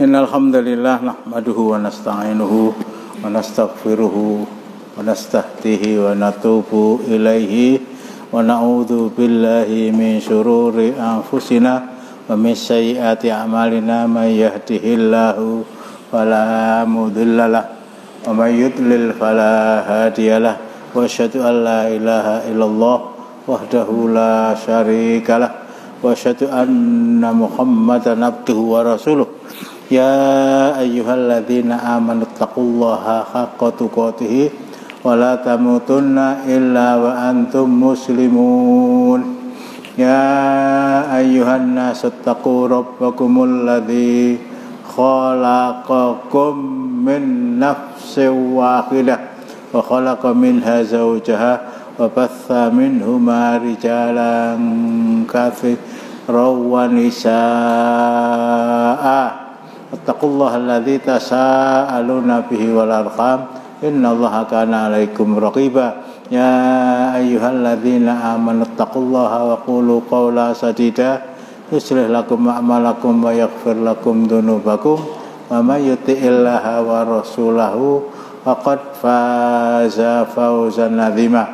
Innal hamdalillah nahmaduhu wa nasta'inuhu wa nastaghfiruhu wa nastahdihi wa natubu ilaihi wa na'udzu billahi min syururi anfusina wa min sayyiati a'malina may yahdihillahu fala mudhillalah wa may yudlil fala hadiyalah wa asyhadu an la ilaha illallah wahdahu la syarikalah wa asyhadu anna Muhammadan abduhu wa rasuluh. Ya ayyuhalladzina amanu taqullaha haqqa tuqatih wa la tamutunna illa wa antum muslimun. Ya ayyuhan nasu taqu rabbakumul ladzi khalaqakum min nafsin wahidah wa khalaqa minha zawjaha wa batha minhuma rijalan katsiran wa nisaa. Wattaqullaha alladzi tasaaluna bihi wal arham innallaha kana 'alaikum raqiba. Ya ayyuhalladzina amanu taqullaha wa qulu qawlan sadida yuslih lakum a'malakum wa yaghfir lakum dzunubakum wa may yuti'illaha wa rasulahu faqad faza fawzan 'azima.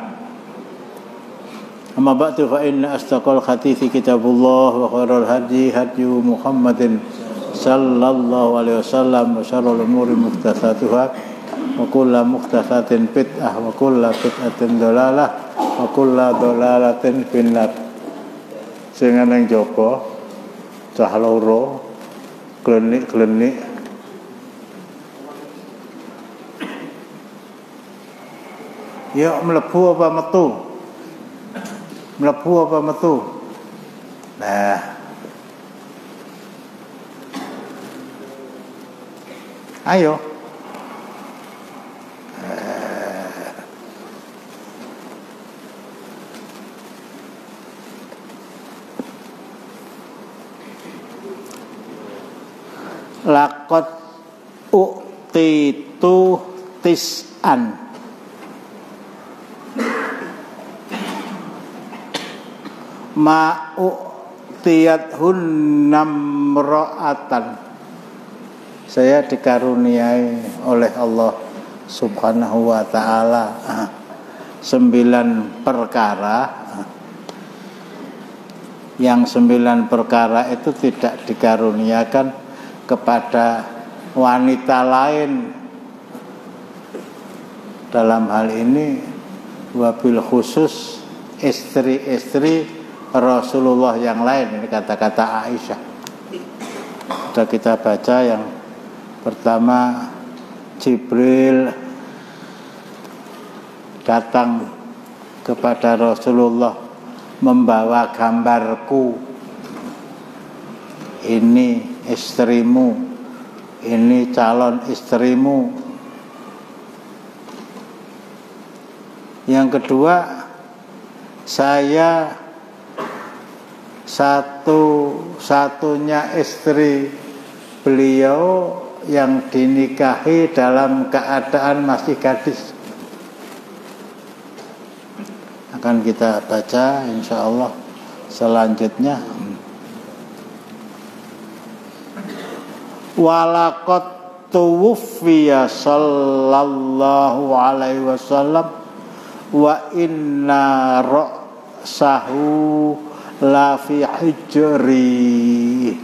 Amma ba'du fa inna asdaqal hadithi kitabullah wa khairal hadi hadyu Muhammadin sallallahu alaihi wasallam wa syarrul umuri muhdatsatuha wa kullu muhdatsatin bid'ah wa kullu bid'atin dhalalah wa kullu dhalalatin finnar. Sing ana ing jaba cah loro klenik-klenik ya mlebu apa metu? Mlebu apa metu? Nah, ayo. Laqad u'titu tis'an ma u'tiyat namra'atan. Saya dikaruniai oleh Allah Subhanahu wa ta'ala 9 perkara. Yang 9 perkara itu tidak dikaruniakan kepada wanita lain. Dalam hal ini wabil khusus istri-istri Rasulullah yang lain. Ini kata-kata Aisyah. Sudah kita baca yang pertama, Jibril datang kepada Rasulullah membawa gambarku. Ini istrimu, ini calon istrimu. Yang kedua, saya satu-satunya istri beliau yang dinikahi dalam keadaan masih gadis. Akan kita baca insyaallah selanjutnya. Walaqad tuwfiya sallallahu alaihi wasallam wa inna ra'sahu la fi hijri.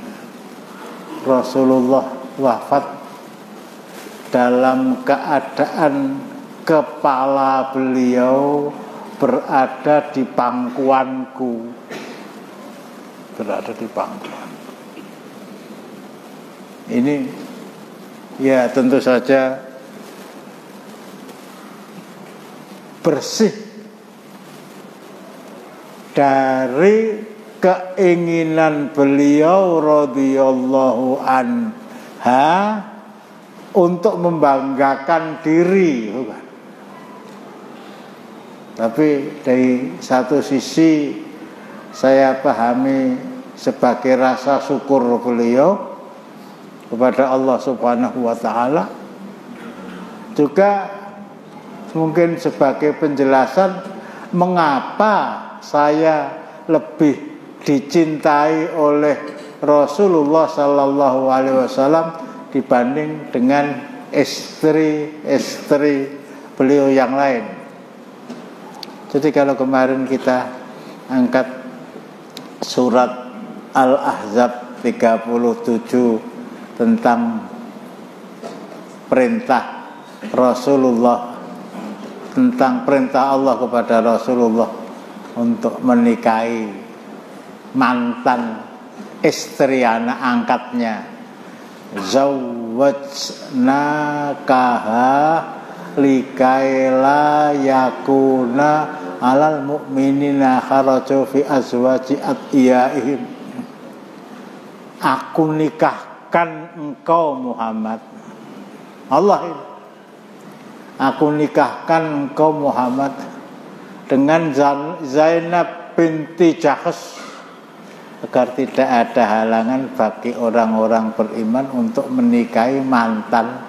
Rasulullah wafat dalam keadaan kepala beliau berada di pangkuanku. Berada di pangkuan. Ini ya tentu saja bersih dari keinginan beliau radhiyallahu anha untuk membanggakan diri, bukan. Tapi dari satu sisi saya pahami sebagai rasa syukur beliau kepada Allah Subhanahu wa ta'ala, juga mungkin sebagai penjelasan mengapa saya lebih dicintai oleh Rasulullah sallallahu alaihi wasallam dibanding dengan istri-istri beliau yang lain. Jadi kalau kemarin kita angkat surat Al-Ahzab 37 tentang perintah Rasulullah, tentang perintah Allah kepada Rasulullah untuk menikahi mantan istri anak angkatnya, zawwajnakaha likaila yakuna alal mu'minina kharaju fi azwaji adiyaihim. Aku nikahkan engkau Muhammad, Allah ini, aku nikahkan engkau Muhammad dengan Zainab binti Jahsh, agar tidak ada halangan bagi orang-orang beriman untuk menikahi mantan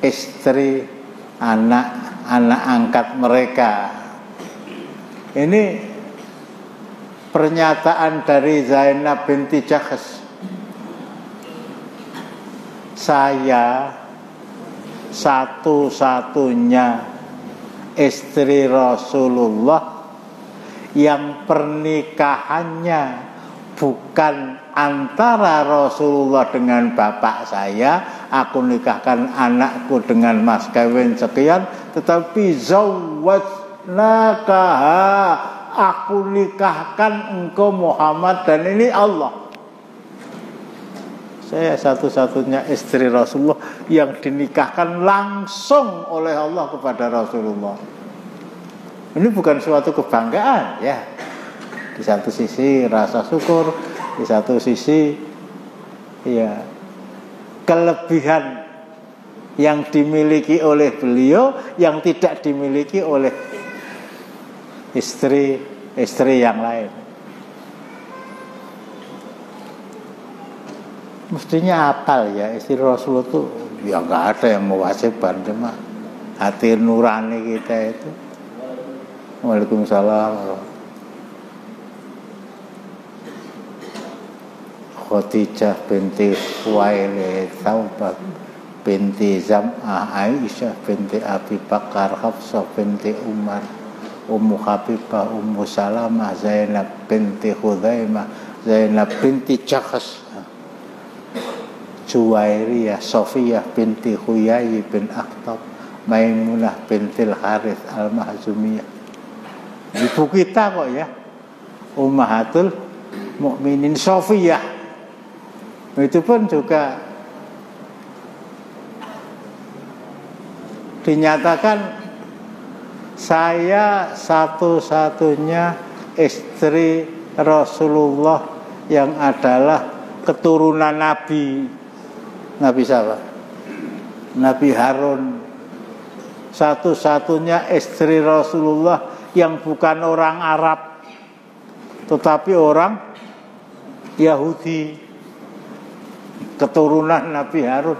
istri anak angkat mereka. Ini pernyataan dari Zainab binti Jahsh. Saya satu-satunya istri Rasulullah yang pernikahannya bukan antara Rasulullah dengan bapak saya, aku nikahkan anakku dengan mas kawin sekian, tetapi zawwajnakaha, aku nikahkan engkau Muhammad, dan ini Allah. Saya satu-satunya istri Rasulullah yang dinikahkan langsung oleh Allah kepada Rasulullah. Ini bukan suatu kebanggaan ya. Di satu sisi rasa syukur, di satu sisi ya kelebihan yang dimiliki oleh beliau yang tidak dimiliki oleh istri yang lain. Mestinya apal ya, istri Rasulullah itu ya nggak ada yang mewajibkan, cuma hati nurani kita itu. Waalaikumsalam. Khadijah binti Khuwailid, Taubah binti Zam'ah, Aisyah binti Abi Bakar, Hafsah binti Umar, Ummu Habibah, Ummu Salamah, Zainab binti Khuzaimah, Zainab binti Jahsh, Juwairiyah, Sofiyah binti Huyai bin Akhtab, Maimunah bintil Harith al-Mahzumiyah. Ibu kita kok ya, Ummahatul Mukminin Sofiyah. Itu pun juga dinyatakan saya satu-satunya istri Rasulullah yang adalah keturunan Nabi siapa? Nabi Harun. Satu-satunya istri Rasulullah yang bukan orang Arab, tetapi orang Yahudi, keturunan Nabi Harun.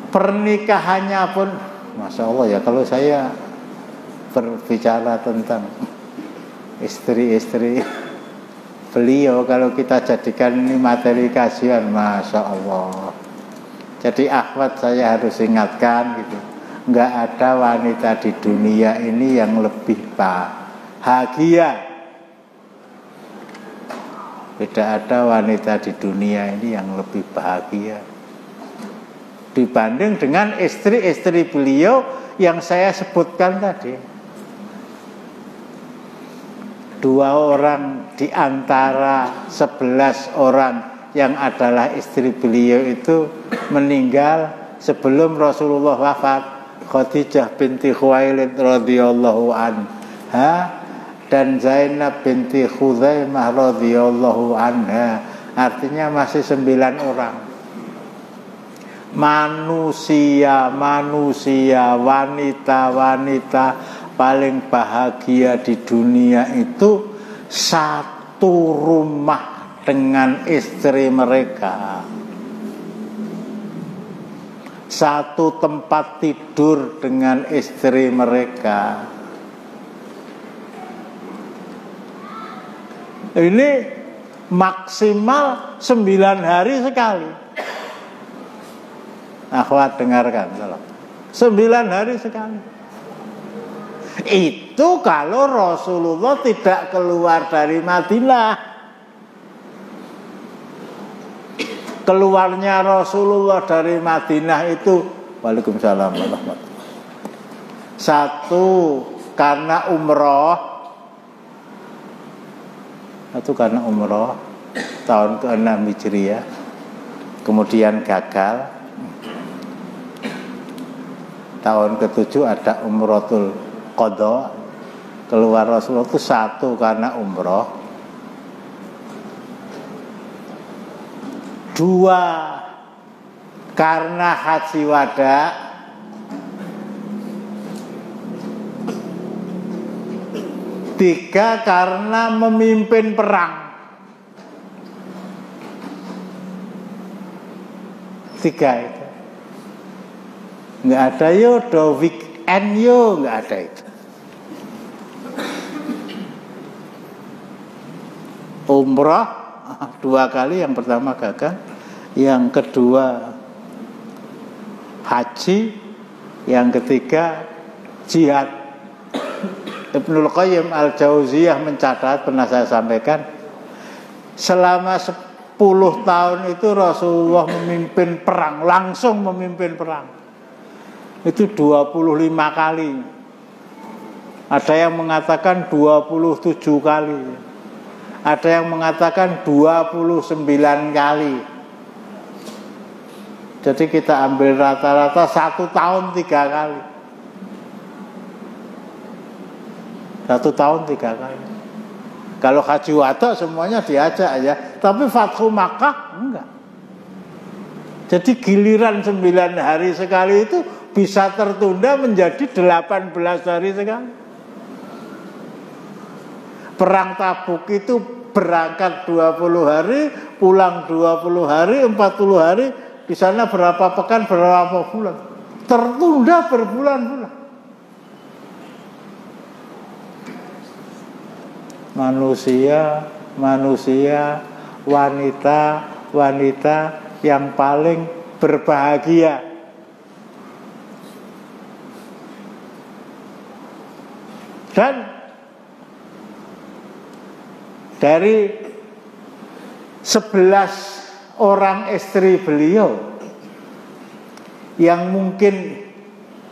Pernikahannya pun, Masya Allah ya, kalau saya berbicara tentang istri-istri beliau, kalau kita jadikan ini materi kajian, Masya Allah. Jadi akhwat, saya harus ingatkan gitu, nggak ada wanita di dunia ini yang lebih bahagia. Tidak ada wanita di dunia ini yang lebih bahagia dibanding dengan istri-istri beliau yang saya sebutkan tadi. 2 orang di antara 11 orang yang adalah istri beliau itu meninggal sebelum Rasulullah wafat. Khadijah binti Khuwailid radhiyallahu anha dan Zainab binti Khuzaimah radhiyallahu anha. Artinya masih 9 orang. Manusia, wanita paling bahagia di dunia itu satu rumah dengan istri mereka, satu tempat tidur dengan istri mereka. Ini maksimal 9 hari sekali. Akhwat dengarkan, tolong. 9 hari sekali. Itu kalau Rasulullah tidak keluar dari Madinah. Keluarnya Rasulullah dari Madinah itu, waalaikumsalam warahmatullahi. Satu karena umroh. Satu karena umroh tahun ke-6 Hijriah. Kemudian gagal. Tahun ke-7 ada umrohul qadha. Keluar Rasulullah itu satu karena umroh. 2 karena haji wada. 3 karena memimpin perang. 3 itu. Nggak ada yo do weekend yo, nggak ada itu. Umrah 2 kali, yang pertama gagal, yang kedua haji, yang ketiga jihad. Ibnul Qayyim Al-Jauziyah mencatat, pernah saya sampaikan, selama 10 tahun itu Rasulullah memimpin perang, langsung memimpin perang. Itu 25 kali. Ada yang mengatakan 27 kali. Ada yang mengatakan 29 kali. Jadi kita ambil rata-rata 1 tahun 3 kali. 1 tahun 3 kali. Kalau haji wada semuanya diajak aja, tapi Fathu Makkah enggak. Jadi giliran 9 hari sekali itu bisa tertunda menjadi 18 hari sekali. Perang Tabuk itu berangkat 20 hari, pulang 20 hari, 40 hari, di sana berapa pekan, berapa bulan. Tertunda berbulan-bulan. Manusia, wanita yang paling berbahagia. Dan dari 11 orang istri beliau yang mungkin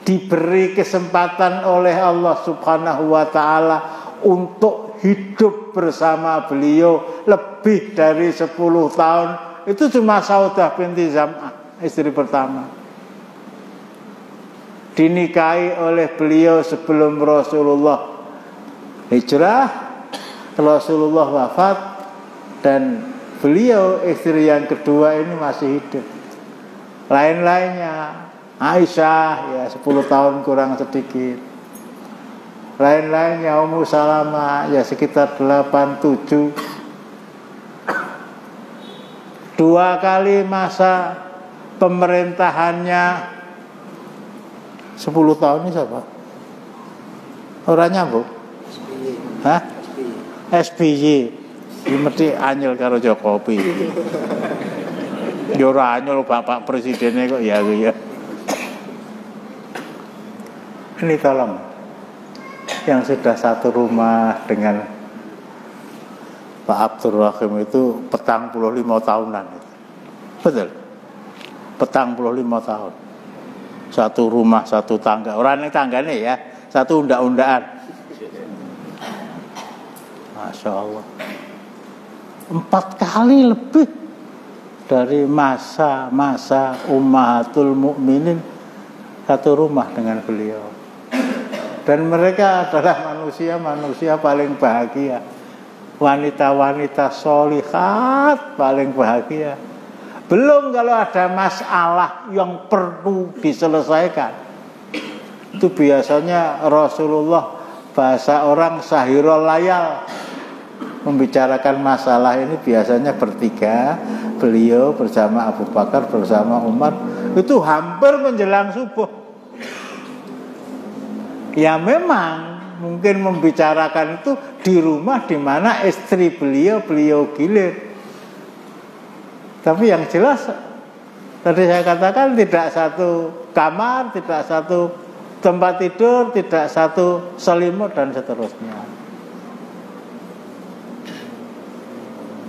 diberi kesempatan oleh Allah Subhanahu wa ta'ala untuk hidup bersama beliau lebih dari 10 tahun, itu cuma Saudah binti Zam'ah, istri pertama. Dinikahi oleh beliau sebelum Rasulullah hijrah, Rasulullah wafat, dan beliau istri yang kedua ini masih hidup. Lain-lainnya Aisyah ya 10 tahun kurang sedikit. Lain-lainnya Ummu Salamah ya sekitar 8-7. 2 kali masa pemerintahannya 10 tahun ini siapa? Orangnya bu? Hah? SBY. Ini mesti anyel karo Jokowi. Ya ora anyel Bapak Presidennya kok ya. Ini tolong, yang sudah satu rumah dengan Pak Abdul Rahim itu 45 tahunan itu. Betul? 45 tahun. Satu rumah, satu tangga. Orang yang tangganya ya, satu undak-undakan. Masya Allah. 4 kali lebih dari masa Ummahatul Mukminin satu rumah dengan beliau. Dan mereka adalah manusia paling bahagia. Wanita-wanita sholihat paling bahagia. Belum kalau ada masalah yang perlu diselesaikan. Itu biasanya Rasulullah, bahasa orang sahirul layal, membicarakan masalah ini biasanya bertiga. Beliau bersama Abu Bakar, bersama Umar. Itu hampir menjelang subuh. Ya memang mungkin membicarakan itu di rumah di mana istri beliau gilir. Tapi yang jelas tadi saya katakan tidak satu kamar, tidak satu tempat tidur, tidak satu selimut dan seterusnya.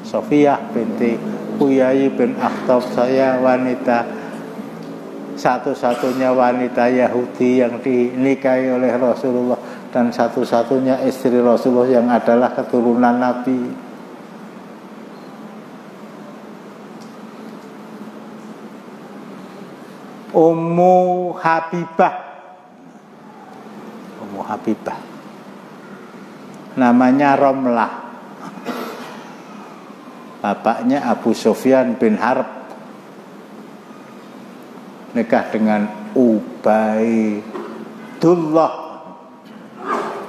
Sofiyah binti Huyai bin Akhtab, saya wanita satu-satunya wanita Yahudi yang dinikahi oleh Rasulullah dan satu-satunya istri Rasulullah yang adalah keturunan Nabi. Ummu Habibah namanya Romlah, bapaknya Abu Sufyan bin Harb, nikah dengan Ubaidullah,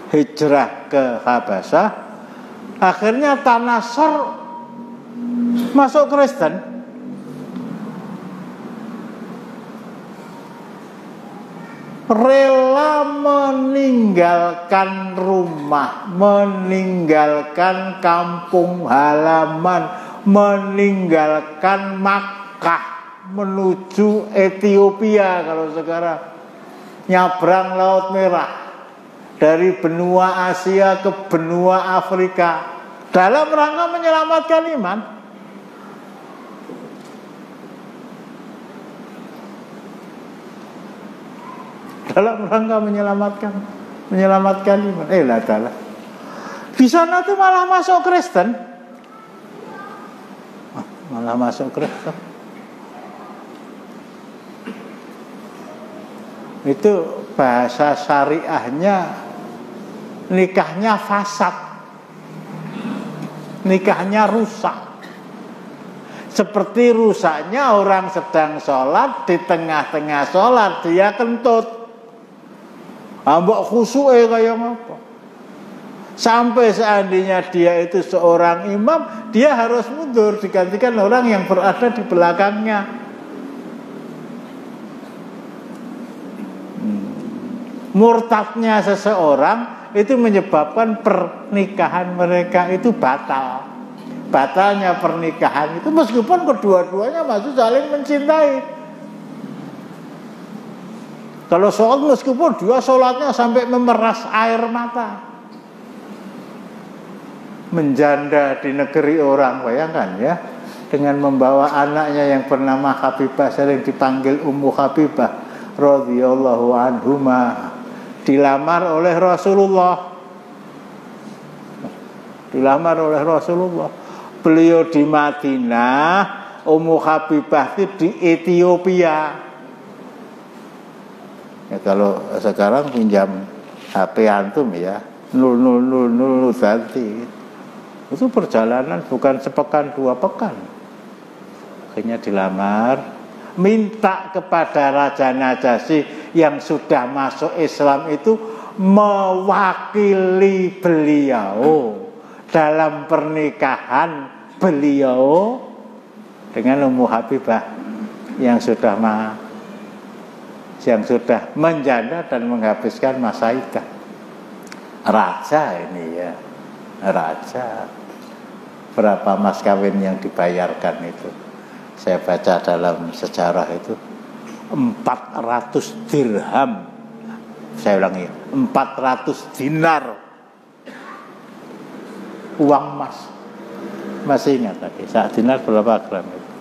hijrah ke Habasyah, akhirnya Tanasor masuk Kristen. Rela meninggalkan rumah, meninggalkan kampung halaman, meninggalkan Makkah menuju Ethiopia, kalau sekarang nyabrang Laut Merah dari benua Asia ke benua Afrika dalam rangka menyelamatkan iman. Dalam rangka menyelamatkan iman. Lah. Di sana tuh malah masuk Kristen. Itu bahasa syariahnya nikahnya fasad, nikahnya rusak. Seperti rusaknya orang sedang sholat, di tengah-tengah sholat dia kentut, mbok khusyuke kaya apa. Sampai seandainya dia itu seorang imam, dia harus mundur, digantikan orang yang berada di belakangnya. Murtadnya seseorang itu menyebabkan pernikahan mereka itu batal. Batalnya pernikahan itu meskipun kedua-duanya masih saling mencintai. Kalau sholat, meskipun dia sholatnya sampai memeras air mata, menjanda di negeri orang, bayangkan ya, dengan membawa anaknya yang bernama Habibah, sering dipanggil Ummu Habibah radhiyallahu anhuma, dilamar oleh Rasulullah. Beliau di Madinah, Ummu Habibah itu di Ethiopia. Ya, kalau sekarang pinjam HP antum ya 0000 ganti. Itu perjalanan bukan sepekan 2 pekan. Akhirnya dilamar, minta kepada Raja Najasyi yang sudah masuk Islam itu mewakili beliau dalam pernikahan beliau dengan Ummu Habibah yang sudah menjanda dan menghabiskan masa iddah. Raja ini ya, raja. Berapa mas kawin yang dibayarkan itu? Saya baca dalam sejarah itu 400 dirham. Saya ulangi, 400 dinar uang emas. Masih ingat tadi, saat dinar berapa gram itu?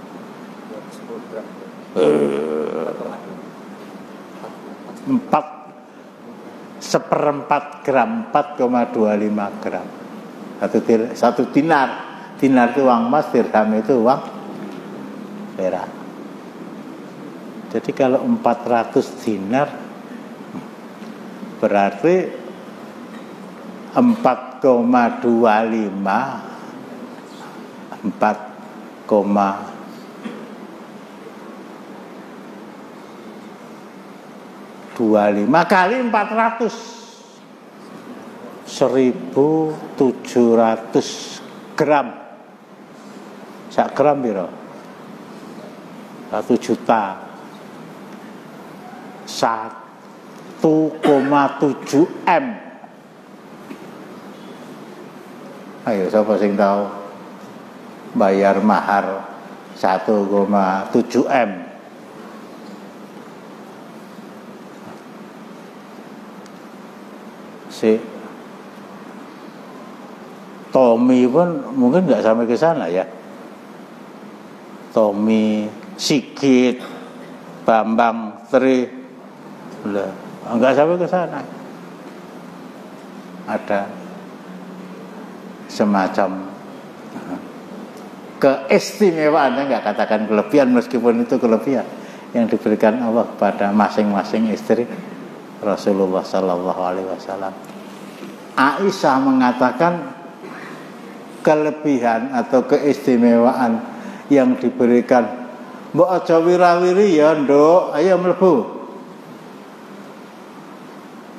1/4 gram, 4,25 gram. Satu dinar. Dinar itu uang emas, dirham itu uang perak. Jadi kalau 400 dinar berarti 4,25 kali 400 1.700 gram. Sak gram piro? 1 juta. 1,7 M. Ayo sapa sing tahu bayar mahar 1,7 M. Si Tommy pun mungkin nggak sampai ke sana ya. Tommy, Sigit, Bambang, Tri, nggak sampai ke sana. Ada semacam keistimewaan, nggak katakan kelebihan meskipun itu kelebihan yang diberikan Allah kepada masing-masing istri Rasulullah Sallallahu Alaihi Wasallam. Aisyah mengatakan kelebihan atau keistimewaan yang diberikan, mbok aja wirawiri ya nduk, ayo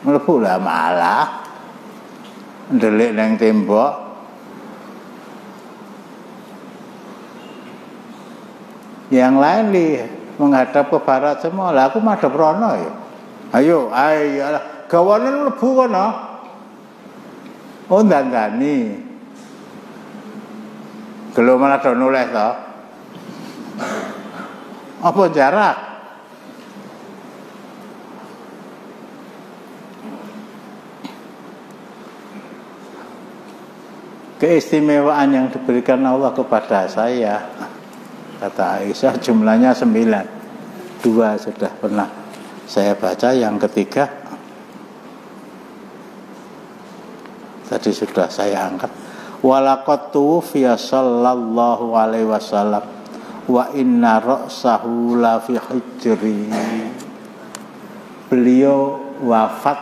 mlebu lah malah ndelik nang tembok. Yang lain menghadap ke barat semua. Lah aku madhep rono ya. Ayo, gawanen mlebu kono. Oh ndandani. Gelo malah do nulis to. Apa jarak? Keistimewaan yang diberikan Allah kepada saya, kata Aisyah, jumlahnya 9. 2 sudah pernah saya baca, yang ketiga tadi sudah saya angkat. Walaqad tuwfiya sallallahu alaihi wasallam wa inna ra'sahu la fi hijri. Beliau wafat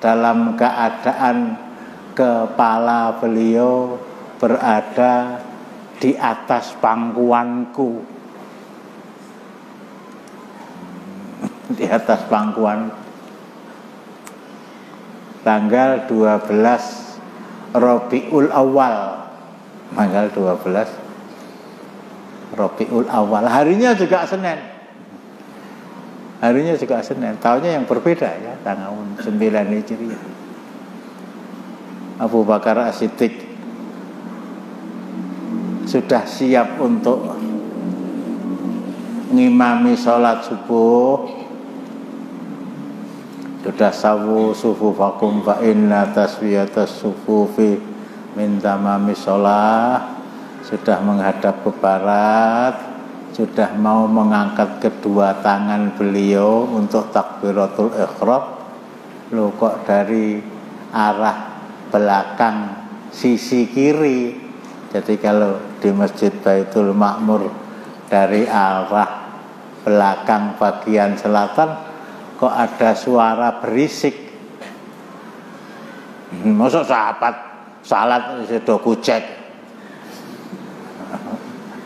dalam keadaan kepala beliau berada di atas pangkuanku, di atas pangkuan. Tanggal 12 Rabiul Awal, tanggal 12 Rabiul Awal, harinya juga Senin, tahunnya yang berbeda ya, tahun 9 Hijriah. Abu Bakar As-Siddiq sudah siap untuk ngimami sholat subuh. Sudah sawu sufufakum fa inna taswiyatas sufufi min tamami sholat. Sudah menghadap ke barat, sudah mau mengangkat kedua tangan beliau untuk takbiratul ihram. Loh kok dari arah belakang sisi kiri? Jadi kalau di Masjid Baitul Ma'mur dari arah belakang bagian selatan kok ada suara berisik. Masuk sahabat salat sudah kucek,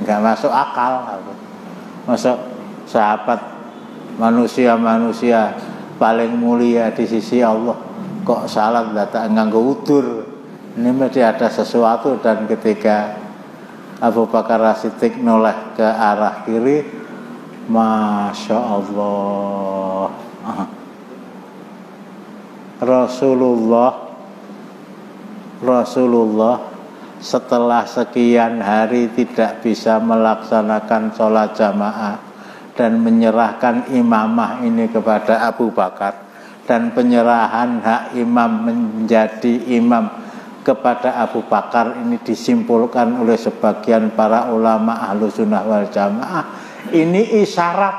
nggak masuk akal. Masuk sahabat manusia paling mulia di sisi Allah kok salat datang nganggo udur. Ini mesti ada sesuatu. Dan ketika Abu Bakar As-Siddiq noleh ke arah kiri, Masya Allah, Rasulullah setelah sekian hari tidak bisa melaksanakan sholat jamaah dan menyerahkan imamah ini kepada Abu Bakar, dan penyerahan hak imam menjadi imam kepada Abu Bakar ini disimpulkan oleh sebagian para ulama Ahlussunnah wal Jamaah. Ini isyarat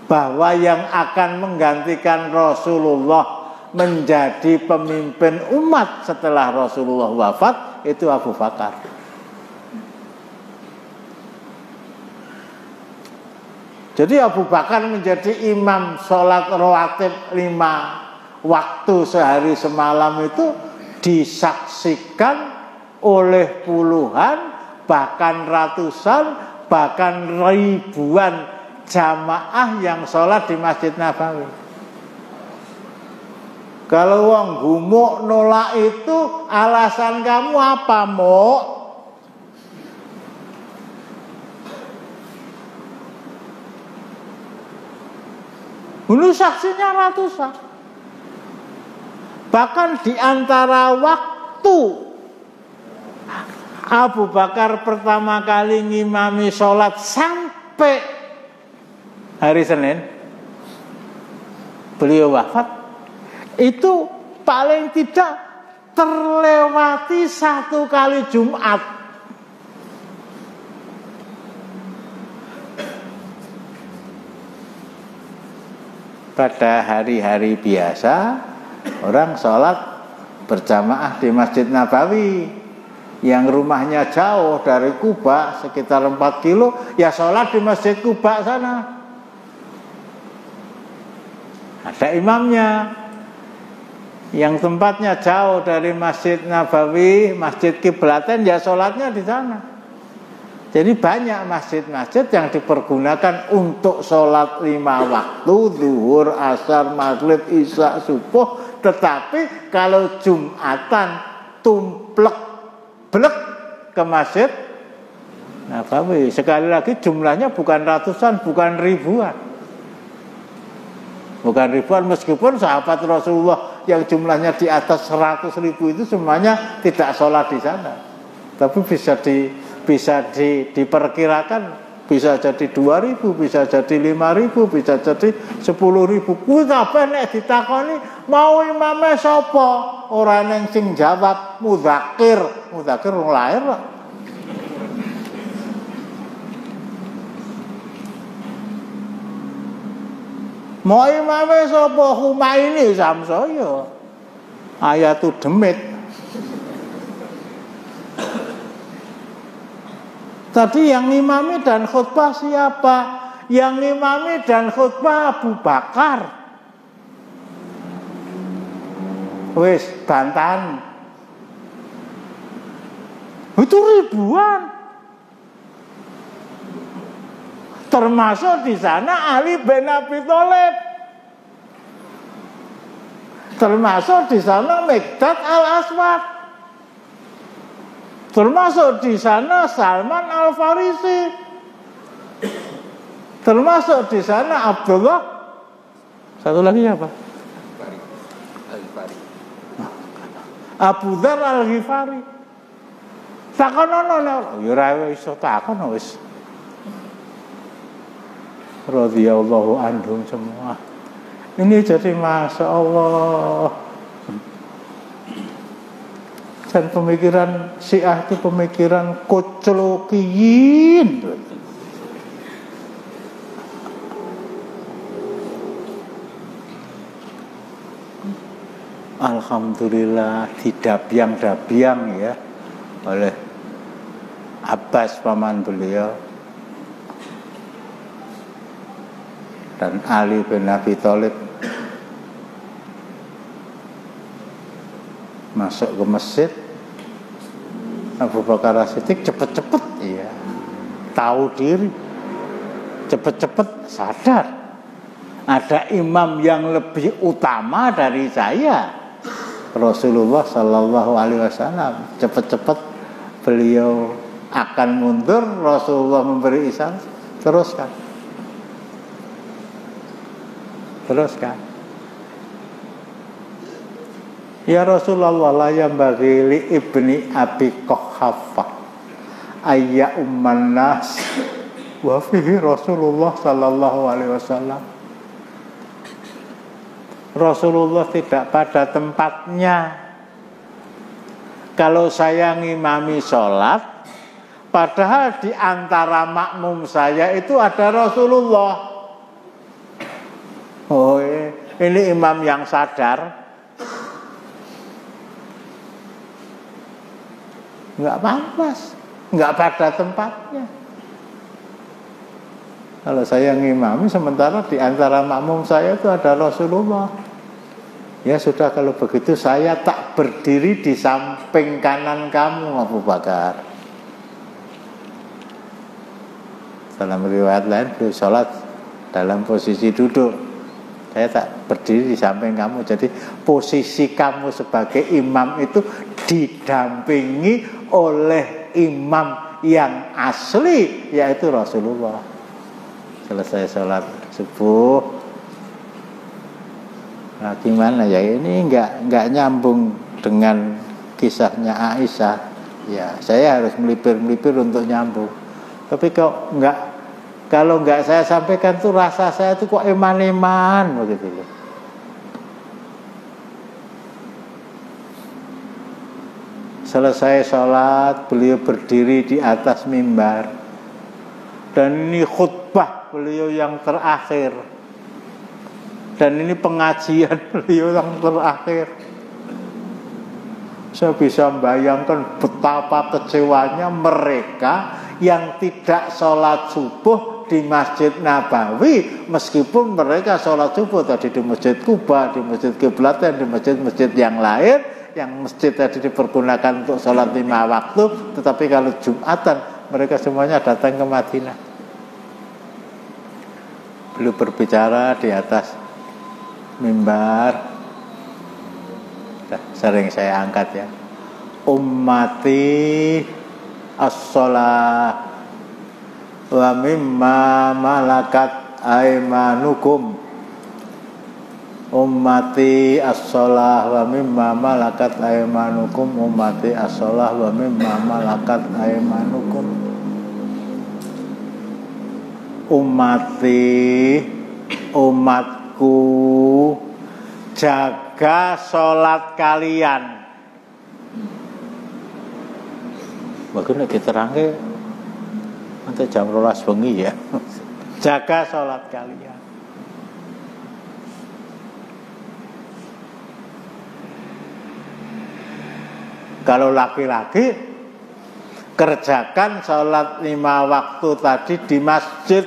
bahwa yang akan menggantikan Rasulullah menjadi pemimpin umat setelah Rasulullah wafat itu Abu Bakar. Jadi Abu Bakar menjadi imam sholat rawatib 5 waktu sehari semalam itu disaksikan oleh puluhan, bahkan ratusan, bahkan ribuan jamaah yang sholat di Masjid Nabawi. Kalau wong gumuk nolak itu, alasan kamu apa, Mok? Dulu saksinya ratusan. Bahkan di antara waktu Abu Bakar pertama kali ngimami sholat sampai hari Senin beliau wafat, itu paling tidak terlewati 1 kali Jumat. Pada hari-hari biasa orang sholat berjamaah di Masjid Nabawi. Yang rumahnya jauh dari Kuba sekitar 4 kilo, ya sholat di Masjid Kuba sana. Ada imamnya. Yang tempatnya jauh dari Masjid Nabawi, Masjid Kiblatain, ya sholatnya di sana. Jadi banyak masjid-masjid yang dipergunakan untuk sholat 5 waktu, zuhur, asar, maghrib, isya, subuh. Tetapi kalau Jumatan tumplek blek ke Masjid Nabawi, sekali lagi jumlahnya bukan ratusan, bukan ribuan. Bukan ribuan, meskipun sahabat Rasulullah yang jumlahnya di atas 100.000 itu semuanya tidak sholat di sana. Tapi bisa diperkirakan bisa jadi 2.000, bisa jadi 5.000, bisa jadi 10.000. Kuwi kabeh nek ditakoni mau imame sapa? Ora neng sing jawab mudzakir wong lahir kok. Mau imame sapa? Humaini Samsaya. Ayatu Demit. Tadi yang ngimami dan khutbah siapa? Yang ngimami dan khutbah Abu Bakar. Wis Bantan. Itu ribuan. Termasuk di sana Ali bin Abi Thalib. Termasuk di sana Miqdad Al-Aswad. Termasuk di sana Salman Al-Farisi. Termasuk di sana Abdullah. Satu lagi apa? Abu Dzar Al-Ghifari. Takonono ya ora iso takon wis. Radhiyallahu anhum semua. Ini jadi Masya Allah. Dan pemikiran Syiah itu pemikiran koclokiyin. Alhamdulillah didabyang-dabyang ya oleh Abbas paman beliau dan Ali bin Abi Thalib masuk ke masjid. Abu Bakar As-Siddiq cepet-cepet ya tahu diri, cepet-cepet sadar ada imam yang lebih utama dari saya, Rasulullah Sallallahu Alaihi Wasallam. Cepet-cepet beliau akan mundur, Rasulullah memberi isyarat, teruskan. Ya Rasulullah, la yambaghi li ibni Abi Quhafah ayya umman nas wa fihi Rasulullah Sallallahu Alaihi Wasallam. Rasulullah tidak pada tempatnya kalau saya ngimami sholat, padahal di antara makmum saya itu ada Rasulullah. Oh, ini imam yang sadar. Enggak pantas, enggak pada tempatnya. Kalau saya ngimami sementara di antara makmum saya itu ada Rasulullah. Ya sudah, kalau begitu saya tak berdiri di samping kanan kamu Abu Bakar. Dalam riwayat lain beliau sholat dalam posisi duduk. Saya tak berdiri di samping kamu. Jadi posisi kamu sebagai imam itu didampingi oleh imam yang asli, yaitu Rasulullah. Selesai sholat subuh, Nah gimana ya, ini nggak nyambung dengan kisahnya Aisyah. Ya saya harus melipir-melipir untuk nyambung. Tapi kalau nggak saya sampaikan tuh rasa saya tuh kok eman-eman begitu loh. Selesai sholat, beliau berdiri di atas mimbar. Dan ini khutbah beliau yang terakhir. Dan ini pengajian beliau yang terakhir. Saya bisa membayangkan betapa kecewanya mereka yang tidak sholat subuh di Masjid Nabawi, meskipun mereka sholat subuh tadi di Masjid Kuba, di Masjid Kiblatain, di masjid-masjid yang lain, yang masjid tadi dipergunakan untuk sholat 5 waktu, tetapi kalau Jumatan mereka semuanya datang ke Madinah. Beliau berbicara di atas mimbar. Sering saya angkat ya. Ummati as-shalah wa mimma malakat aimanukum. Ummati as-shalah wa mimma malakat aimanukum. Ummati as-shalah wa mimma malakat aimanukum. Ummati, umatku, jaga sholat kalian. Bagaimana diterangke nanti jam 12 bengi ya. Jaga sholat kalian. Kalau laki-laki, kerjakan sholat 5 waktu tadi di masjid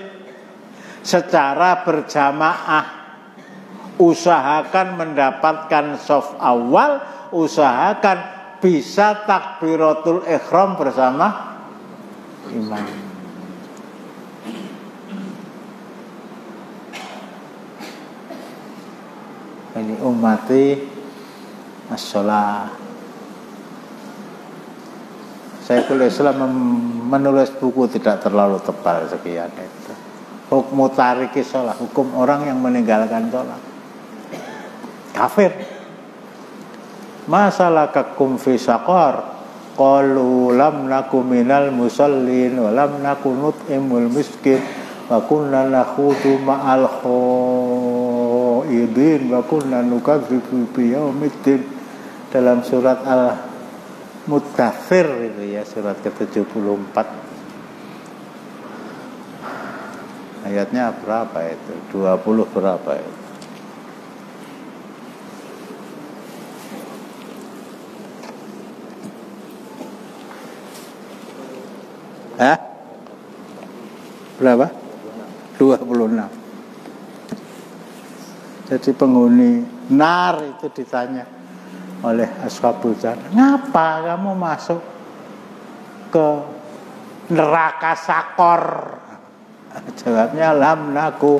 secara berjamaah. Usahakan mendapatkan shaf awal, usahakan bisa takbiratul ihram bersama imam. Ini ummati as-shalah. Syekhul Islam menulis buku tidak terlalu tebal sekian itu. Hukmu tariki sholat, hukum orang yang meninggalkan sholat kafir. Masalakakum fi saqar? Qalu lam naku minal musallin wa lam naku nut'imul miskin wa kunna nakhudu ma'al khaidin wa kunna nukadzibu biyaumiddin. Dalam surat Al-Muddathir itu ya, surat ke-74. Ayatnya berapa itu? 20 berapa itu? Berapa? 26. Jadi penghuni nar itu ditanya oleh Ashabul Jannah, ngapa kamu masuk ke neraka sakor? Jawabnya, lam naku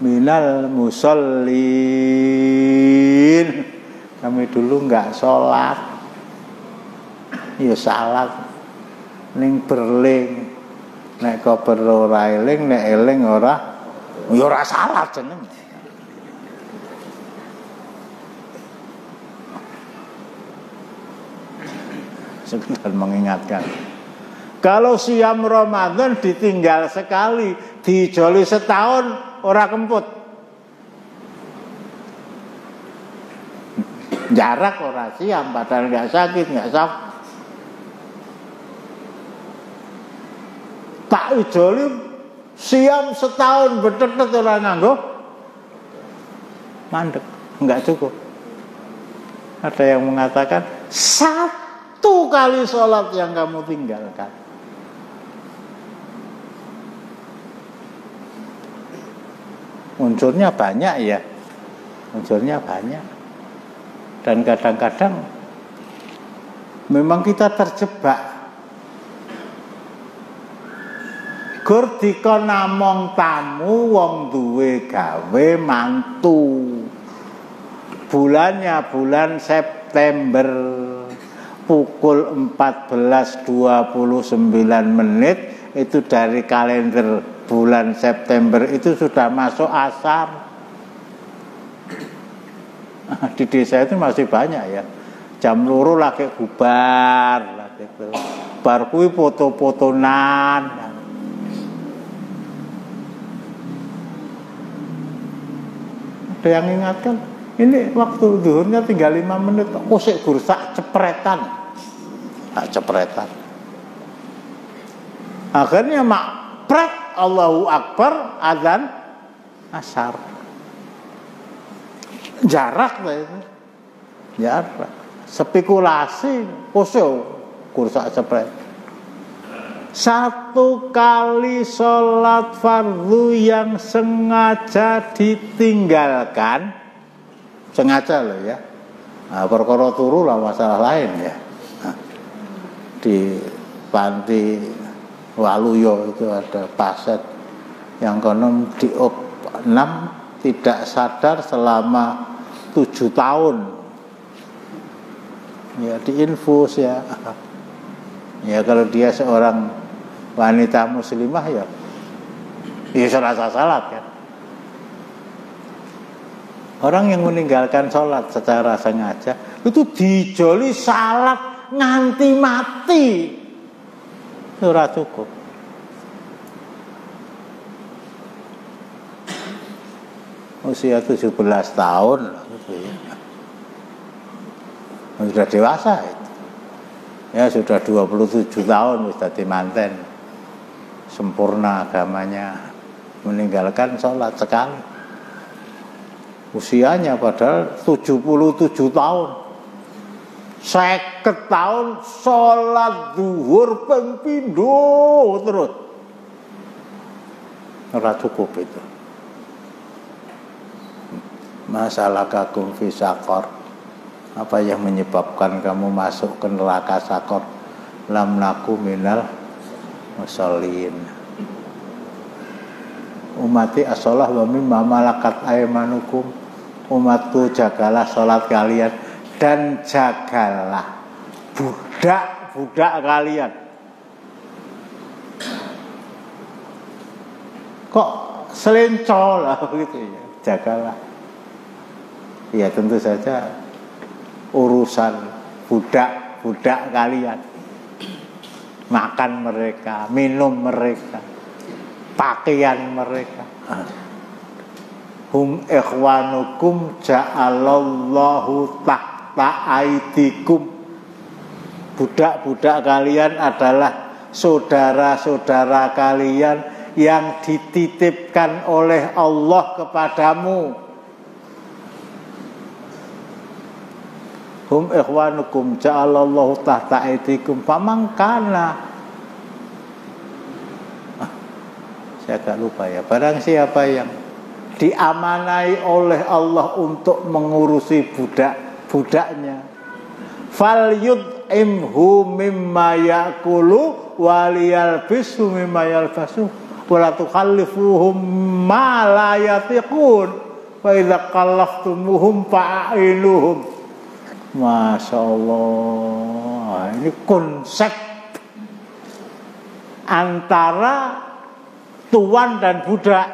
minal musallin. Kami dulu enggak sholat. Ya salat ning berling. Nek kober ora eling, nek eling ora, ya ora salat jenenge. Sekedar mengingatkan. Kalau siam Ramadan ditinggal sekali, dijoli setahun, ora kemput. Jarak ora siam, padahal nggak sakit, nggak sakit. Tak ijoli siam setahun betet-betet ora nganggo mandek, enggak cukup. Ada yang mengatakan 1 kali sholat yang kamu tinggalkan. Unsurnya banyak ya, unsurnya banyak. Dan kadang-kadang memang kita terjebak. Gur dikon namung tamu wong duwe gawe mantu. Bulannya bulan September, pukul 14.29 itu dari kalender bulan September itu sudah masuk asar. Di desa itu masih banyak ya. Jam loro lagi bubar gitu. Bar kuwi foto-fotonan. Ada yang ingatkan, ini waktu zuhurnya tinggal 5 menit. Oh, sik gursak cepretan. Cepretan. Akhirnya makpret Allahu Akbar azan asar. Jarak lah itu. Jarak. Spekulasi kosong kursak cepret. 1 kali sholat fardu yang sengaja ditinggalkan, sengaja loh ya. Nah, perkara turu lah masalah lain ya. Nah, di panti Waluyo itu ada pasien yang konon diop 6 tidak sadar selama 7 tahun. Ya diinfus ya. Ya kalau dia seorang wanita muslimah ya serasa salat kan. Orang yang meninggalkan sholat secara sengaja itu dijoli salat nganti mati. Ora cukup. Usia 17 tahun gitu ya. Sudah dewasa itu. Ya sudah 27 tahun sudah dimanten. Sempurna agamanya, meninggalkan sholat sekali. Usianya padahal 77 tahun. 50 tahun sholat zuhur ping pindho terus. Ora cukup itu. Masalah kagum fi saqar. Apa yang menyebabkan kamu masuk ke neraka sakor? Lam naku minal musallin. Umati as-sholah wa mimma malakat aymanukum. Umatku jagalah sholat kalian dan jagalah budak-budak kalian. Kok selencol lah gitu ya. Jagalah. Ya tentu saja urusan budak-budak kalian, makan mereka, minum mereka, pakaian mereka. Hum ikhwanukum ja'alallahu tahta aidikum. Budak-budak kalian adalah saudara-saudara kalian yang dititipkan oleh Allah kepadamu. Hum ikhwanukum ja'alallahu tahta aidikum famangkana. Saya agak lupa ya. Barang siapa yang diamanai oleh Allah untuk mengurusi budak-budaknya, falyut'imhu mimma ya'kulu waliyalbisu mimma yalbasu wala tukhallifuhum ma la yatiqun wa idza qallaftumuhum fa'iluhum. Masya Allah, ini konsep antara tuan dan budak,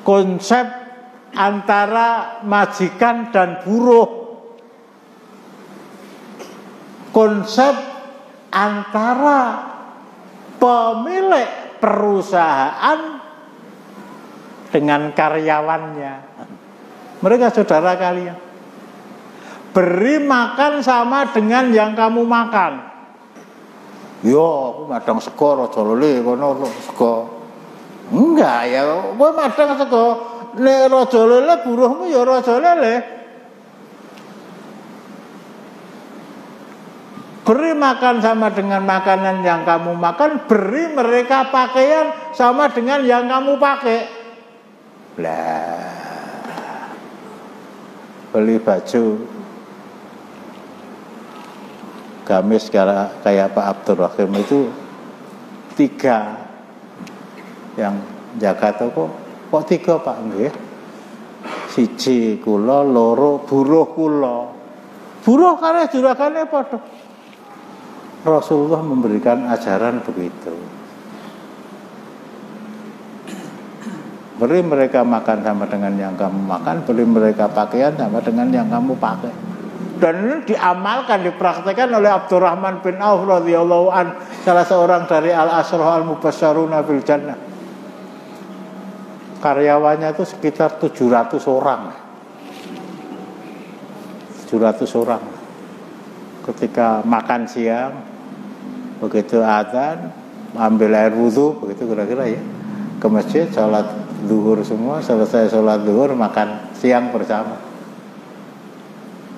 konsep antara majikan dan buruh, konsep antara pemilik perusahaan dengan karyawannya. Mereka saudara kalian. Beri makan sama dengan yang kamu makan. Yo, aku madang sego raja lele kono sego. Enggak ya, kowe madang sego nek raja lele buruhmu ya raja lele. Beri makan sama dengan makanan yang kamu makan, beri mereka pakaian sama dengan yang kamu pakai. Lah. Beli baju gamis kayak Pak Abdul Rahim itu 3 yang jaga toko. Kok 3 Pak nggih? 1 kula, 2 buruh kula. Buruh karena juragane padha. Rasulullah memberikan ajaran begitu. Beri mereka makan sama dengan yang kamu makan, beri mereka pakaian sama dengan yang kamu pakai. Dan ini diamalkan, dipraktekkan oleh Abdurrahman bin Auf radhiyallahu an, salah seorang dari al-asyrah al-mubasysyaruna bil jannah. Karyawannya itu sekitar 700 orang. 700 orang. Ketika makan siang, begitu adzan, ambil air wudhu, begitu kira-kira ya, ke masjid, sholat zuhur semua, selesai sholat zuhur, makan siang bersama.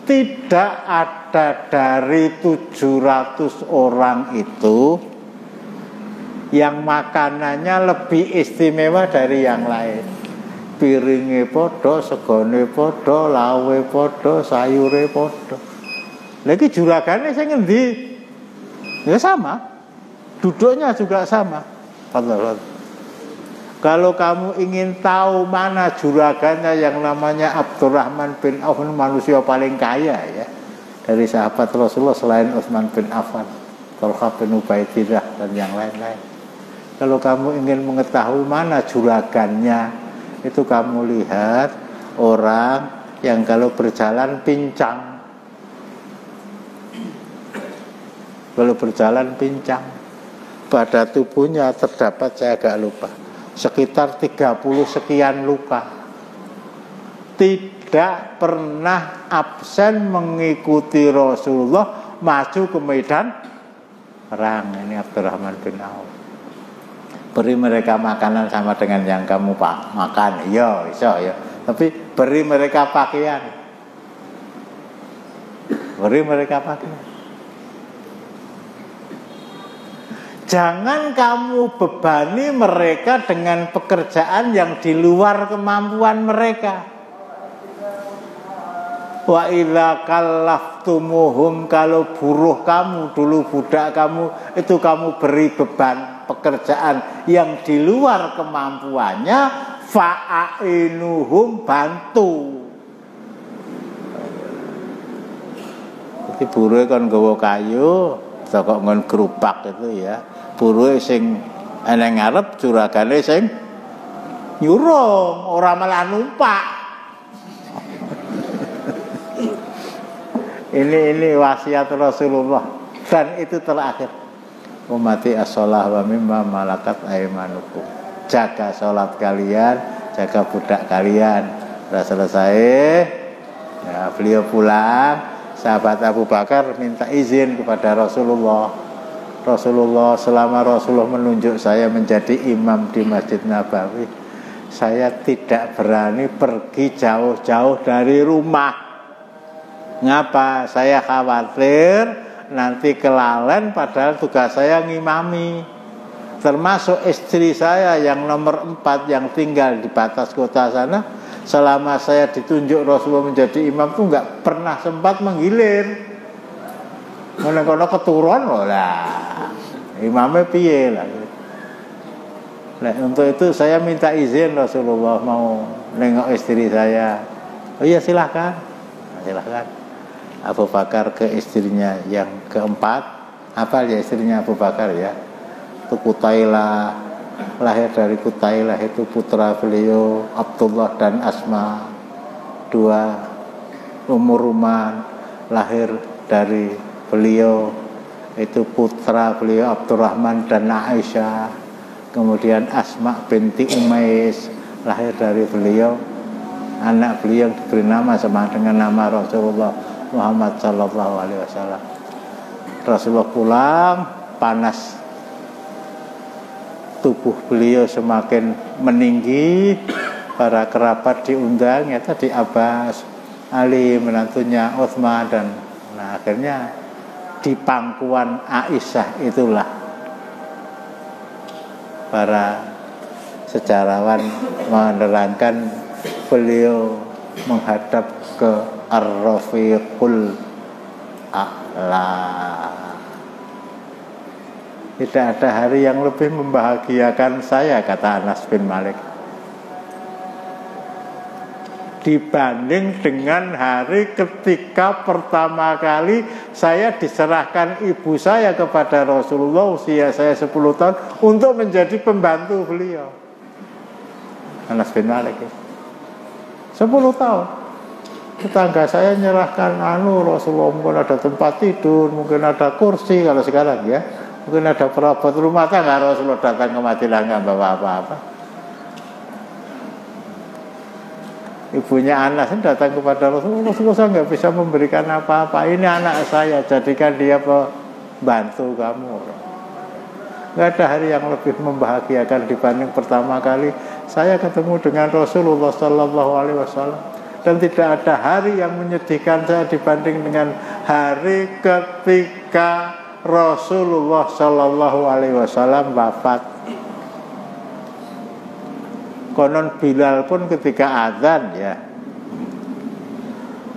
Tidak ada dari 700 orang itu yang makanannya lebih istimewa dari yang lain. Piringe podo, segone podo, lawe podo, sayure podo. Lagi juragane sing ngendi? Ya sama. Duduknya juga sama. Kalau kamu ingin tahu mana juragannya yang namanya Abdurrahman bin Auf, manusia paling kaya ya dari sahabat Rasulullah selain Utsman bin Affan, Thalhah bin Ubaidillah dan yang lain-lain. Kalau kamu ingin mengetahui mana juragannya, itu kamu lihat orang yang kalau berjalan pincang. Kalau berjalan pincang, pada tubuhnya terdapat, saya agak lupa, sekitar 30 sekian luka. Tidak pernah absen mengikuti Rasulullah maju ke medan perang. Ini Abdurrahman bin Auf. Beri mereka makanan sama dengan yang kamu makan. Iya, iso ya. Tapi beri mereka pakaian. Beri mereka pakaian. Jangan kamu bebani mereka dengan pekerjaan yang di luar kemampuan mereka. Wa idza kallaftumuhum, kalau buruh kamu dulu, budak kamu itu kamu beri beban pekerjaan yang di luar kemampuannya, fa'ainuhum, bantu. Jadi buruh kan gawa kayu, kok ngon gerupak itu ya. Buruh sing eneng ngarep, juragane sing nyurung, ora malah numpak. Ini wasiat Rasulullah, dan itu terakhir. Umati as-shalah wa mimma malakat aymanukum. Jaga salat kalian, jaga budak kalian. Sudah selesai, ya, beliau pulang. Sahabat Abu Bakar minta izin kepada Rasulullah. Rasulullah, selama Rasulullah menunjuk saya menjadi imam di Masjid Nabawi, saya tidak berani pergi jauh-jauh dari rumah. Ngapa? Saya khawatir nanti kelalen, padahal tugas saya ngimami. Termasuk istri saya yang nomor 4 yang tinggal di batas kota sana, selama saya ditunjuk Rasulullah menjadi imam tuh nggak pernah sempat menggilir. Kono keturun loh lah, imamnya piye lah. Nah, untuk itu saya minta izin Rasulullah mau nengok istri saya. Oh iya silahkan, silahkan. Abu Bakar ke istrinya yang keempat, apa ya istrinya Abu Bakar ya? Itu Kutailah, lahir dari Kutailah itu putra beliau Abdullah dan Asma, 2 Ruman, lahir dari beliau itu putra beliau Abdurrahman dan Aisyah. Kemudian Asma binti Umais, lahir dari beliau, anak beliau yang diberi nama sama dengan nama Rasulullah Muhammad sallallahu alaihi wasallam. Rasulullah pulang, panas tubuh beliau semakin meninggi. Para kerabat diundang, ya tadi Abbas, Ali, menantunya Utsman, dan akhirnya di pangkuan Aisyah itulah para sejarawan menerangkan beliau menghadap ke Ar-Rafiqul A'la. Tidak ada hari yang lebih membahagiakan saya, kata Anas bin Malik, dibanding dengan hari ketika pertama kali saya diserahkan ibu saya kepada Rasulullah, usia saya 10 tahun, untuk menjadi pembantu beliau. Anas bin Malik. 10 tahun. Tetangga saya nyerahkan Rasulullah, mungkin ada tempat tidur, mungkin ada kursi kalau sekarang ya, mungkin ada perabot rumah tangga. Rasulullah datang ke Madinah nggak bawa apa-apa. Ibunya Anas datang kepada Rasulullah, saya nggak bisa memberikan apa-apa. Ini anak saya, jadikan dia pembantu kamu. Nggak ada hari yang lebih membahagiakan dibanding pertama kali saya ketemu dengan Rasulullah Sallallahu Alaihi Wasallam. Dan tidak ada hari yang menyedihkan saya dibanding dengan hari ketika Rasulullah Sallallahu Alaihi Wasallam wafat. Konon Bilal pun ketika azan ya,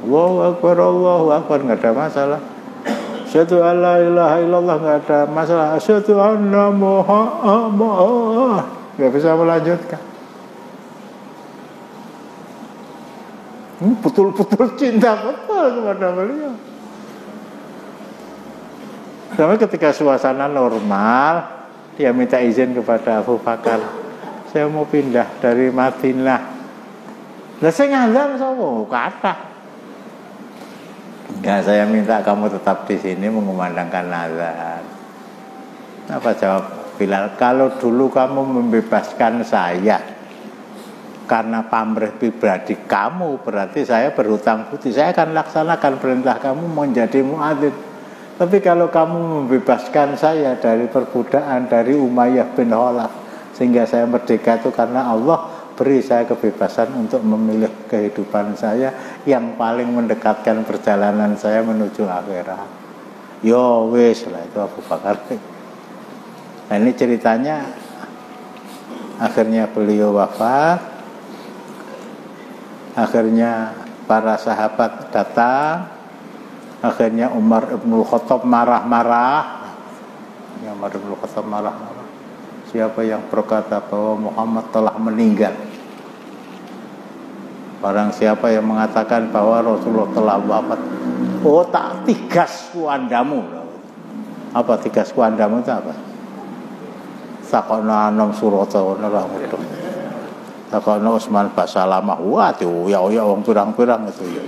Allahu Akbar, nggak ada masalah. Asyhadu an la ilaha illallah, nggak ada masalah. Asyhadu anna Muhammad, nggak bisa melanjutkan. Betul-betul cinta betul kepada beliau. Sampai ketika suasana normal, dia minta izin kepada Abu Bakar, saya mau pindah dari Madinah. Lah saya ngazan sapa? Kata. Enggak, saya minta kamu tetap di sini mengumandangkan azan. Apa jawab Bilal? Kalau dulu kamu membebaskan saya karena pamrih pribadi kamu, berarti saya berhutang budi. Saya akan laksanakan perintah kamu menjadi muadzin. Tapi kalau kamu membebaskan saya dari perbudakan dari Umayyah bin Khalaf, sehingga saya merdeka itu karena Allah beri saya kebebasan untuk memilih kehidupan saya yang paling mendekatkan perjalanan saya menuju akhirat. Yo wes lah, itu Abu Bakar. Nah ini ceritanya, akhirnya beliau wafat. Akhirnya para sahabat datang. Akhirnya Umar ibn Khattab marah-marah. Umar ibn Khattab marah-marah. Siapa yang berkata bahwa Muhammad telah meninggal? Barang siapa yang mengatakan bahwa Rasulullah telah wafat, oh tak tigas kuandamu. Apa tigas kuandamu itu apa? Sakona nom surata ora mudah. Sakona Utsman Basalamah. Wah tuh ya wong pirang-pirang itu ya.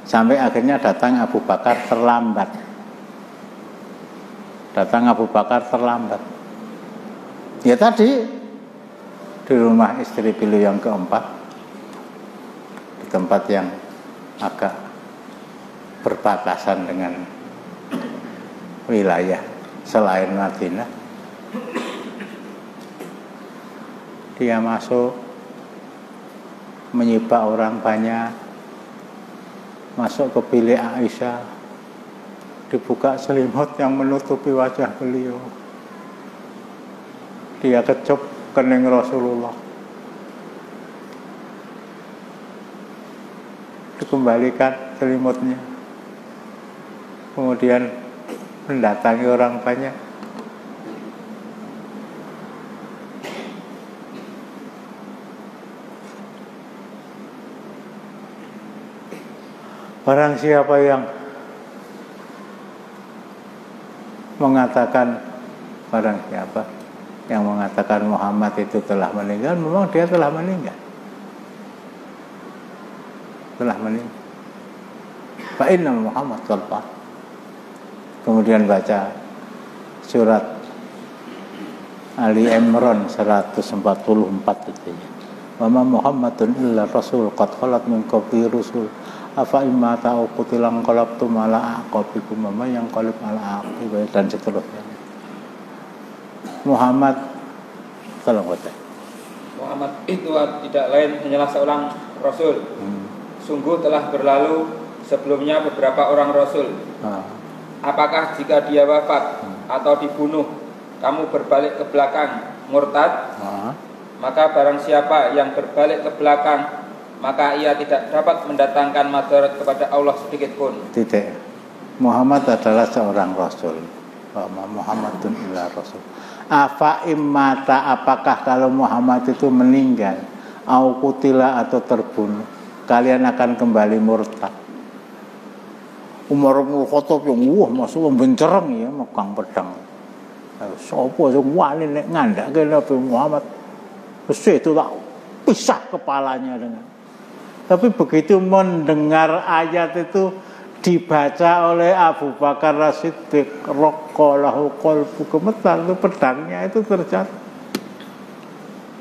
Sampai akhirnya datang Abu Bakar terlambat. Ya tadi di rumah istri beliau yang keempat, di tempat yang agak berbatasan dengan wilayah selain Madinah. Dia masuk, menyibak orang banyak, masuk ke bilik Aisyah, dibuka selimut yang menutupi wajah beliau. Dia kecup kening Rasulullah, dikembalikan selimutnya, kemudian mendatangi orang banyak. Barang siapa yang mengatakan Muhammad itu telah meninggal, memang dia telah meninggal. Fa inna Muhammad qalfa. Kemudian baca surat Ali Imran 144 itu. Wa ma Muhammadun illa rasul qad khalat min qablihi rusul. Afa imma ta'u qutilan qalabtum ala aqabikum ma yang qalib ala aqibai, dan seterusnya. Muhammad itu tidak lain hanyalah seorang rasul. Sungguh telah berlalu sebelumnya beberapa orang rasul. Apakah jika dia wafat atau dibunuh, kamu berbalik ke belakang murtad? Maka barang siapa yang berbalik ke belakang, maka ia tidak dapat mendatangkan madarat kepada Allah sedikit pun. Tidak. Muhammad adalah seorang rasul. Muhammadun illa rasul. Afa immata, apakah kalau Muhammad itu meninggal, au kutila atau terbunuh, kalian akan kembali murtad. Umar bin Khattab yang masuk membencerang ya, megang pedang. Sapa sing wani nek ngandhake Nabi Muhammad wis itu tak pisah kepalanya dengan. Tapi begitu mendengar ayat itu dibaca oleh Abu Bakar As-Siddiq, raqalahu qalbu, gemetar itu pedangnya itu terjatuh.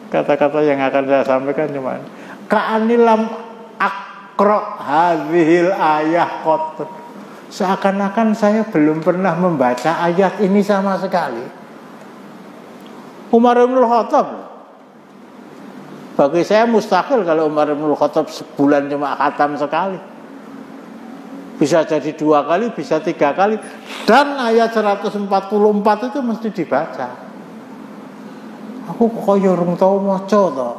Kata-kata yang akan saya sampaikan cuma ka'anilam akra hadhil ayah qat. Seakan-akan saya belum pernah membaca ayat ini sama sekali. Umar bin Khattab, bagi saya mustahil kalau Umar bin Khattab sebulan cuma khatam sekali. Bisa jadi 2 kali, bisa 3 kali. Dan ayat 144 itu mesti dibaca. Aku kaya urung tau maca to.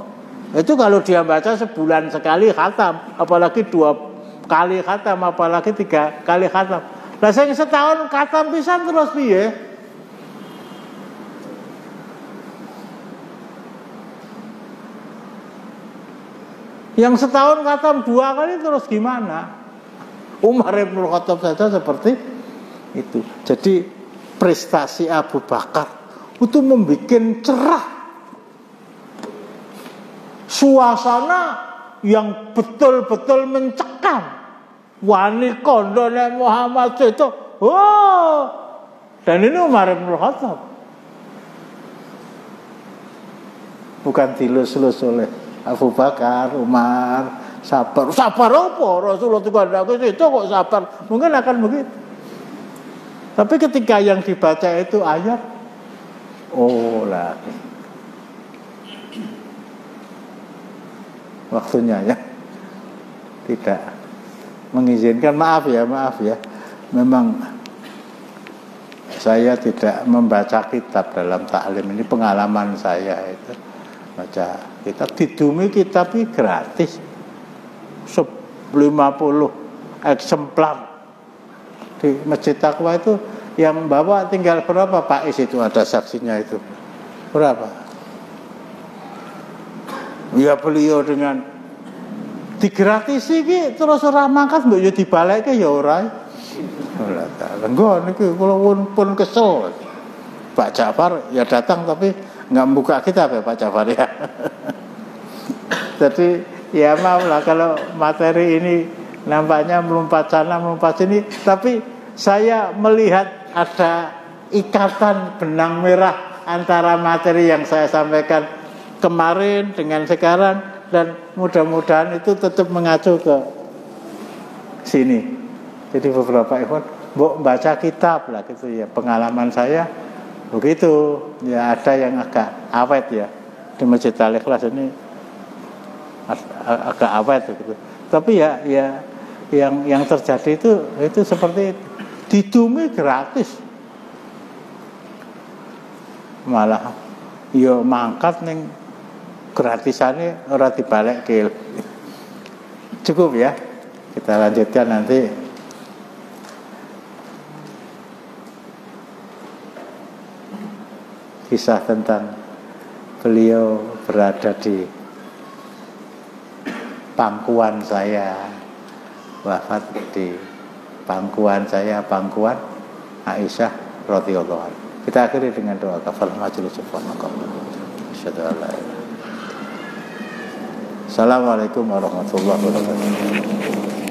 Itu kalau dia baca sebulan sekali khatam, apalagi 2 kali khatam, apalagi 3 kali khatam. Lah sing setahun khatam pisan terus piye? Yang setahun khatam 2 kali terus gimana? Umar bin Khattab saja seperti itu. Jadi prestasi Abu Bakar itu membuat cerah suasana yang betul-betul mencekam. Wani kondone Muhammad itu, oh, dan ini Umar bin Khattab, bukan dilus-lus oleh Abu Bakar, Umar. Sabar apa? Rasulullah itu kok sabar. Mungkin akan begitu. Tapi ketika yang dibaca itu ayat, oh lah, waktunya ya tidak mengizinkan. Maaf ya. Memang saya tidak membaca kitab dalam taklim. Ini pengalaman saya itu baca kitab. Didumi kitab ini gratis. 50 eksemplar di Masjid Taqwa itu. Yang bawa tinggal berapa Pak Is itu, ada saksinya itu berapa? Ya beliau dengan digratisi iki terus ora mangkat mbok yo dibalekke ya ora. Ora ta. Engko niki kula pun kesel. Pak Ja'far ya datang tapi enggak membuka kitab ya Pak Ja'far ya. Jadi ya maaf lah kalau materi ini nampaknya melompat sana melompat sini, tapi saya melihat ada ikatan benang merah antara materi yang saya sampaikan kemarin dengan sekarang, dan mudah-mudahan itu tetap mengacu ke sini. Jadi beberapa ikhwan baca kitab lah gitu ya, pengalaman saya begitu ya. Ada yang agak awet ya di Masjid Al-Ikhlas ini, agak awet gitu. Tapi ya yang terjadi itu seperti itu. Didumi gratis, malah yo mangkat ning gratisane ora dibalekke. Cukup ya, kita lanjutkan nanti. Kisah tentang beliau berada di pangkuan saya, wafat di pangkuan saya, pangkuan Aisyah radhiyallahu anha. Kita akhiri dengan doa kafaratul majelis. Assalamualaikum warahmatullahi wabarakatuh.